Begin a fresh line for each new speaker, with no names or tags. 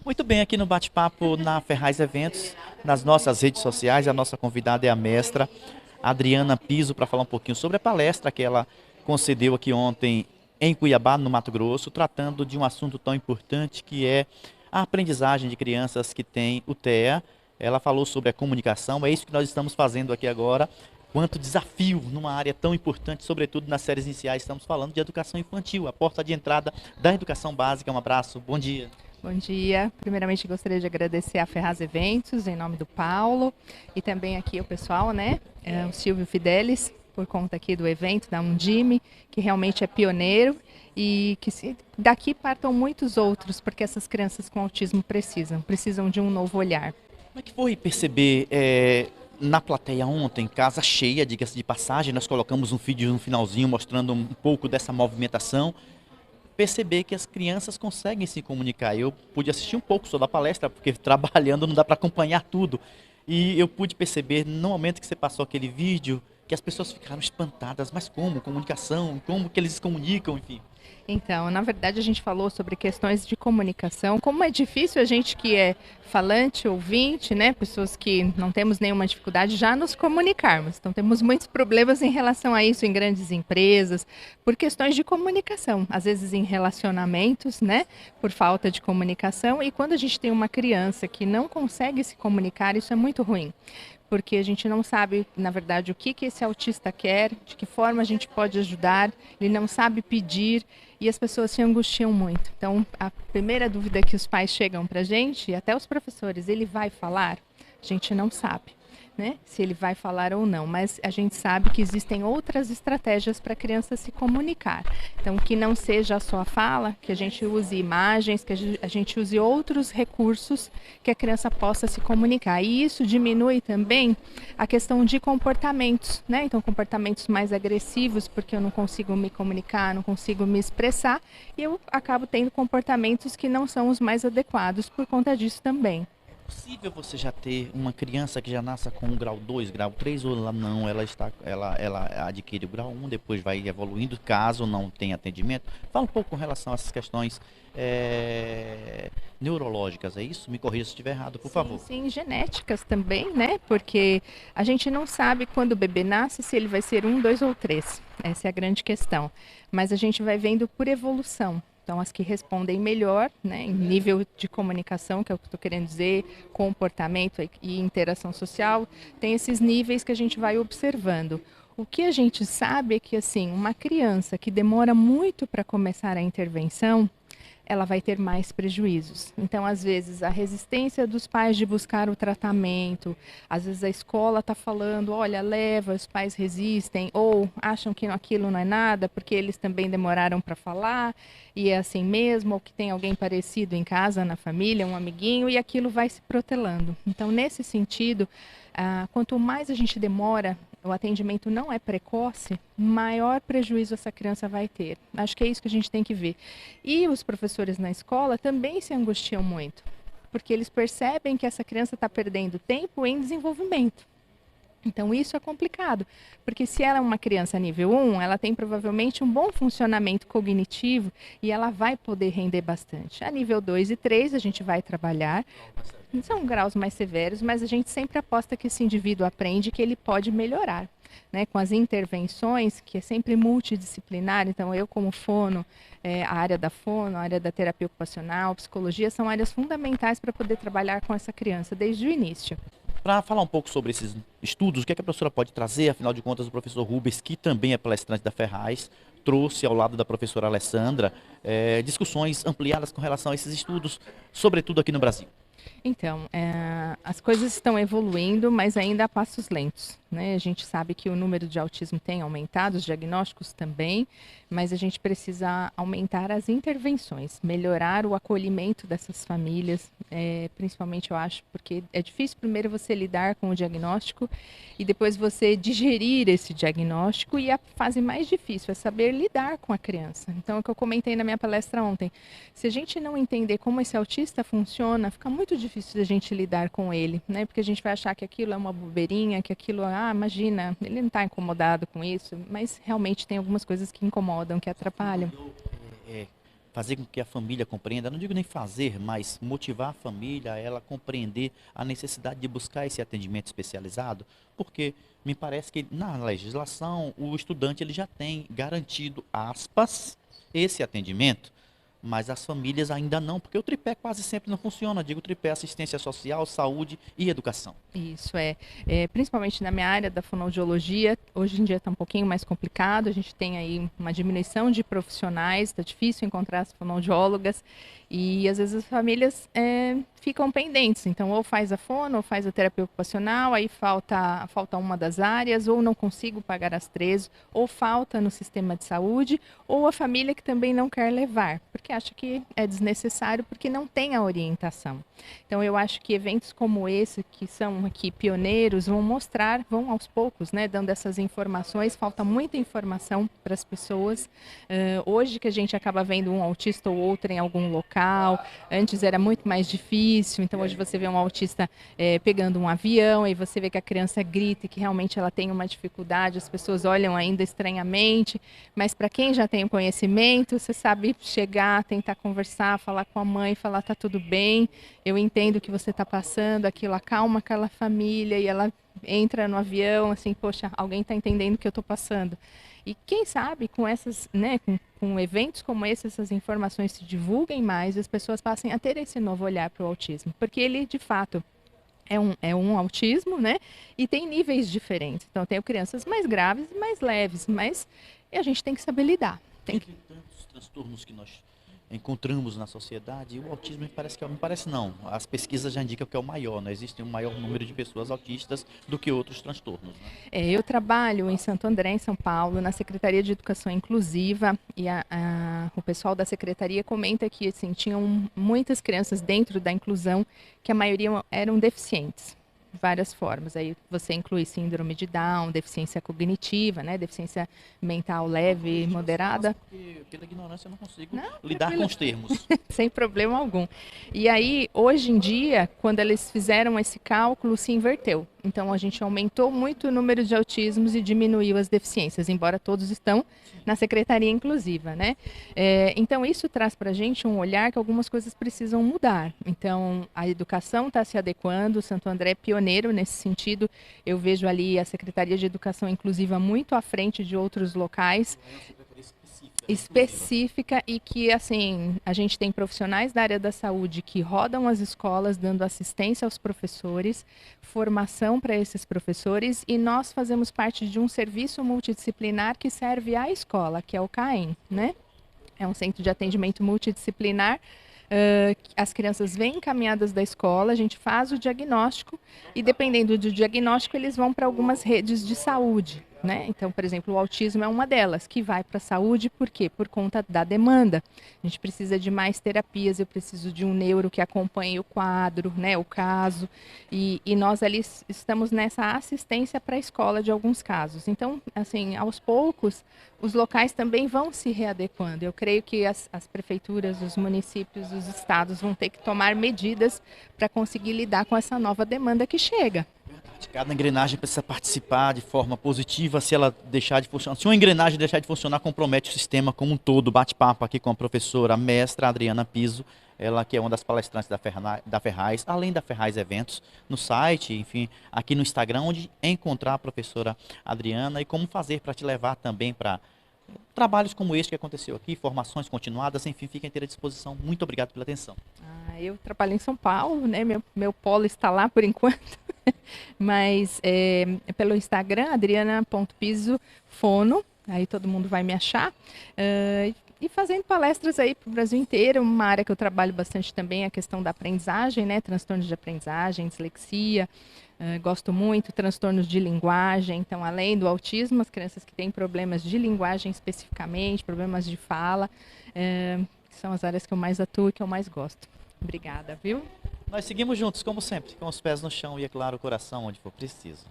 Muito bem, aqui no bate-papo na Ferraz Eventos, nas nossas redes sociais, a nossa convidada é a mestra Adriana Piso para falar um pouquinho sobre a palestra que ela concedeu aqui ontem em Cuiabá, no Mato Grosso, tratando de um assunto tão importante que é a aprendizagem de crianças que têm o TEA. Ela falou sobre a comunicação, é isso que nós estamos fazendo aqui agora. Quanto desafio numa área tão importante, sobretudo nas séries iniciais, estamos falando de educação infantil, a porta de entrada da educação básica. Um abraço, bom dia.
Bom dia. Primeiramente, gostaria de agradecer a Ferraz Eventos, em nome do Paulo, e também aqui o pessoal, né? O Silvio Fidelis, por conta aqui do evento da Undime, que realmente é pioneiro e que daqui partam muitos outros, porque essas crianças com autismo precisam de um novo olhar.
Como é que foi perceber na plateia ontem, casa cheia, diga-se de passagem, nós colocamos um vídeo no finalzinho mostrando um pouco dessa movimentação, perceber que as crianças conseguem se comunicar. Eu pude assistir um pouco só da palestra, porque trabalhando não dá para acompanhar tudo. E eu pude perceber, no momento que você passou aquele vídeo, que as pessoas ficaram espantadas. Mas como? Comunicação? Como que eles se comunicam? Enfim.
Então, na verdade, a gente falou sobre questões de comunicação, como é difícil a gente que é falante, ouvinte, né, pessoas que não temos nenhuma dificuldade, já nos comunicarmos. Então, temos muitos problemas em relação a isso em grandes empresas, por questões de comunicação, às vezes em relacionamentos, né, por falta de comunicação. E quando a gente tem uma criança que não consegue se comunicar, isso é muito ruim, porque a gente não sabe, na verdade, o que esse autista quer, de que forma a gente pode ajudar, ele não sabe pedir e as pessoas se angustiam muito. Então, a primeira dúvida que os pais chegam para a gente, e até os professores, ele vai falar? A gente não sabe, né, se ele vai falar ou não, mas a gente sabe que existem outras estratégias para a criança se comunicar. Então, que não seja só a fala, que a gente use imagens, que a gente use outros recursos que a criança possa se comunicar. E isso diminui também a questão de comportamentos, né? Então, comportamentos mais agressivos, porque eu não consigo me comunicar, não consigo me expressar, e eu acabo tendo comportamentos que não são os mais adequados por conta disso também.
É possível você já ter uma criança que já nasça com o grau 2, grau 3 ou ela não, ela adquire o grau um, depois vai evoluindo, caso não tenha atendimento? Fala um pouco com relação a essas questões neurológicas, é isso? Me corrija se estiver errado, por
Sim,
favor.
sim, genéticas também, né? Porque a gente não sabe quando o bebê nasce se ele vai ser um, dois ou três. Essa é a grande questão. Mas a gente vai vendo por evolução. Então, as que respondem melhor, né, em nível de comunicação, que é o que estou querendo dizer, comportamento e interação social, tem esses níveis que a gente vai observando. O que a gente sabe é que, assim, uma criança que demora muito para começar a intervenção, ela vai ter mais prejuízos. Então, às vezes, a resistência dos pais de buscar o tratamento, às vezes a escola está falando, olha, leva, os pais resistem, ou acham que aquilo não é nada, porque eles também demoraram para falar, e é assim mesmo, ou que tem alguém parecido em casa, na família, um amiguinho, e aquilo vai se protelando. Então, nesse sentido, quanto mais a gente demora, o atendimento não é precoce, maior prejuízo essa criança vai ter. Acho que é isso que a gente tem que ver. E os professores na escola também se angustiam muito, porque eles percebem que essa criança está perdendo tempo em desenvolvimento. Então, isso é complicado, porque se ela é uma criança nível 1, ela tem provavelmente um bom funcionamento cognitivo e ela vai poder render bastante. A nível 2 e 3, a gente vai trabalhar. São graus mais severos, mas a gente sempre aposta que esse indivíduo aprende que ele pode melhorar, né, com as intervenções, que é sempre multidisciplinar. Então, eu como fono, a área da fono, a área da terapia ocupacional, psicologia, são áreas fundamentais para poder trabalhar com essa criança desde o início.
Para falar um pouco sobre esses estudos, o que é que a professora pode trazer? Afinal de contas, o professor Rubens, que também é palestrante da Ferraz, trouxe ao lado da professora Alessandra discussões ampliadas com relação a esses estudos, sobretudo aqui no Brasil.
Então, as coisas estão evoluindo, mas ainda a passos lentos, né? A gente sabe que o número de autismo tem aumentado, os diagnósticos também, mas a gente precisa aumentar as intervenções, melhorar o acolhimento dessas famílias, principalmente eu acho, porque é difícil primeiro você lidar com o diagnóstico e depois você digerir esse diagnóstico, e a fase mais difícil é saber lidar com a criança. Então, é o que eu comentei na minha palestra ontem. Se a gente não entender como esse autista funciona, fica muito difícil a gente lidar com ele, né? Porque a gente vai achar que aquilo é uma bobeirinha, que aquilo, imagina, ele não está incomodado com isso, mas realmente tem algumas coisas que incomodam, que atrapalham.
É, fazer com que a família compreenda, não digo nem fazer, mas motivar a família a ela compreender a necessidade de buscar esse atendimento especializado? Porque me parece que na legislação o estudante ele já tem garantido, aspas, esse atendimento, mas as famílias ainda não, porque o tripé quase sempre não funciona. Digo tripé: assistência social, saúde e educação.
Isso principalmente na minha área da fonoaudiologia, hoje em dia está um pouquinho mais complicado, a gente tem aí uma diminuição de profissionais, está difícil encontrar as fonoaudiólogas e às vezes as famílias ficam pendentes, então ou faz a fono, ou faz a terapia ocupacional, aí falta uma das áreas, ou não consigo pagar as três, ou falta no sistema de saúde, ou a família que também não quer levar, porque acha que é desnecessário, porque não tem a orientação. Então eu acho que eventos como esse, que são aqui pioneiros, vão aos poucos, né, dando essas informações. Falta muita informação para as pessoas. Hoje que a gente acaba vendo um autista ou outro em algum local, antes era muito mais difícil, então hoje você vê um autista pegando um avião e você vê que a criança grita e que realmente ela tem uma dificuldade, as pessoas olham ainda estranhamente, mas para quem já tem o conhecimento, você sabe chegar, tentar conversar, falar com a mãe, falar tá tudo bem, eu entendo o que você está passando, aquilo acalma aquela família e ela entra no avião, assim, poxa, alguém está entendendo o que eu estou passando. E quem sabe com essas, né, com eventos como esse, essas informações se divulguem mais e as pessoas passem a ter esse novo olhar para o autismo, porque ele, de fato, é um autismo, né, e tem níveis diferentes. Então, tem crianças mais graves e mais leves, mas a gente tem que saber lidar.
Entre tantos transtornos que nós encontramos na sociedade, o autismo me parece não, as pesquisas já indicam que é o maior, né? Existe um maior número de pessoas autistas do que outros transtornos, né?
Eu trabalho em Santo André, em São Paulo, na Secretaria de Educação Inclusiva, e o pessoal da secretaria comenta que assim, tinham muitas crianças dentro da inclusão que a maioria eram deficientes. Várias formas. Aí você inclui síndrome de Down, deficiência cognitiva, né? Deficiência mental leve, moderada.
Porque pela ignorância eu não consigo lidar com os termos.
Sem problema algum. E aí, hoje em dia, quando eles fizeram esse cálculo, se inverteu. Então, a gente aumentou muito o número de autismos e diminuiu as deficiências, embora todos estão na Secretaria Inclusiva, né? Então, isso traz para a gente um olhar que algumas coisas precisam mudar. Então, a educação está se adequando, o Santo André é pioneiro nesse sentido. Eu vejo ali a Secretaria de Educação Inclusiva muito à frente de outros locais. Específica e que, assim, a gente tem profissionais da área da saúde que rodam as escolas dando assistência aos professores, formação para esses professores e nós fazemos parte de um serviço multidisciplinar que serve à escola, que é o CAEM, né? É um centro de atendimento multidisciplinar. As crianças vêm encaminhadas da escola, a gente faz o diagnóstico e dependendo do diagnóstico eles vão para algumas redes de saúde, né? Então, por exemplo, o autismo é uma delas que vai para a saúde, por quê? Por conta da demanda. A gente precisa de mais terapias, eu preciso de um neuro que acompanhe o quadro, né, o caso, e nós ali estamos nessa assistência para a escola de alguns casos. Então, assim, aos poucos, os locais também vão se readequando. Eu creio que as prefeituras, os municípios, os estados vão ter que tomar medidas para conseguir lidar com essa nova demanda que chega.
Cada engrenagem precisa participar de forma positiva. Se ela deixar de funcionar, se uma engrenagem deixar de funcionar, compromete o sistema como um todo. Bate-papo aqui com a professora, a mestra Adriana Piso, ela que é uma das palestrantes da Ferraz, além da Ferraz Eventos, no site, enfim, aqui no Instagram, onde encontrar a professora Adriana e como fazer para te levar também para trabalhos como este que aconteceu aqui, formações continuadas, enfim, fica à inteira disposição. Muito obrigado pela atenção.
Eu trabalho em São Paulo, né? Meu polo está lá por enquanto, mas pelo Instagram, adriana.pisofono, aí todo mundo vai me achar. E fazendo palestras aí para o Brasil inteiro, uma área que eu trabalho bastante também é a questão da aprendizagem, né? Transtornos de aprendizagem, dislexia, gosto muito, transtornos de linguagem. Então, além do autismo, as crianças que têm problemas de linguagem especificamente, problemas de fala, são as áreas que eu mais atuo e que eu mais gosto. Obrigada, viu?
Nós seguimos juntos, como sempre, com os pés no chão e, é claro, o coração onde for preciso.